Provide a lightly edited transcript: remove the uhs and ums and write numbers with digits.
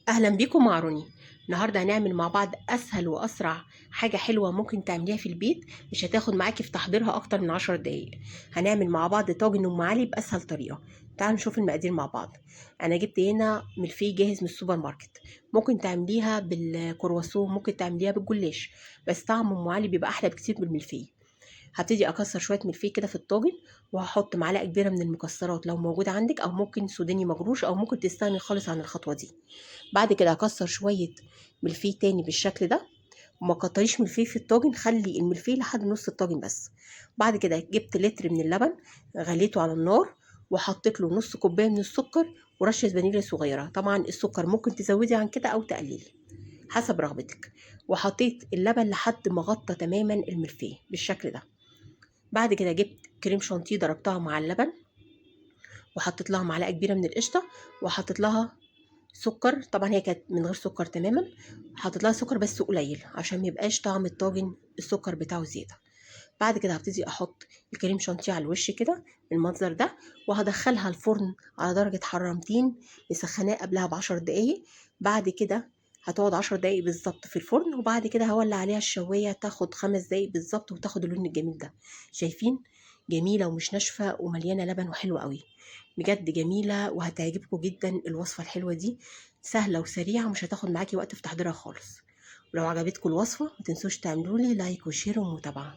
اهلا بيكم مع روني. النهارده هنعمل مع بعض اسهل واسرع حاجه حلوه ممكن تعمليها في البيت، مش هتاخد معاكي في تحضيرها اكتر من 10 دقايق. هنعمل مع بعض طاجن ام علي باسهل طريقه. تعالوا نشوف المقادير مع بعض. انا جبت هنا ملفيه جاهز من السوبر ماركت. ممكن تعمليها بالكرواسون، ممكن تعمليها بالجلاش، بس طعم ام علي بيبقى احلى بكتير بالملفيه. هبتدي اكسر شويه ملفيه كده في الطاجن، وهحط معلقه كبيره من المكسرات لو موجوده عندك، او ممكن سوداني مجروش، او ممكن تستغني خالص عن الخطوه دي. بعد كده هكسر شويه ملفيه تاني بالشكل ده، وما كتريش ملفيه في الطاجن، خلي الملفيه لحد نص الطاجن بس. بعد كده جبت لتر من اللبن، غليته على النار، وحطيت له نص كوبايه من السكر ورشه فانيليا صغيره. طبعا السكر ممكن تزودي عن كده او تقللي حسب رغبتك. وحطيت اللبن لحد ما غطى تماما الملفيه بالشكل ده. بعد كده جبت كريم شانتيه ضربتها مع اللبن، وحطيت لها معلقه كبيره من القشطه، وحطيت لها سكر. طبعا هي كانت من غير سكر تماما، حطيت لها سكر بس قليل عشان ما يبقاش طعم الطاجن السكر بتاعه زياده. بعد كده هبتدي احط الكريم شانتيه على الوش كده بالمنظر ده، وهدخلها الفرن على درجه حراره 200، مسخناه قبلها ب10 دقايق. بعد كده هتقعد 10 دقايق بالظبط في الفرن، وبعد كده هولع عليها الشوايه تاخد 5 دقايق بالظبط وتاخد اللون الجميل ده. شايفين؟ جميله ومش ناشفه ومليانه لبن وحلوه قوي. بجد جميله وهتعجبكم جدا الوصفه الحلوه دي. سهله وسريعه ومش هتاخد معاكي وقت في تحضيرها خالص. ولو عجبتكم الوصفه ما تنسوش تعملوا لي لايك وشير ومتابعه.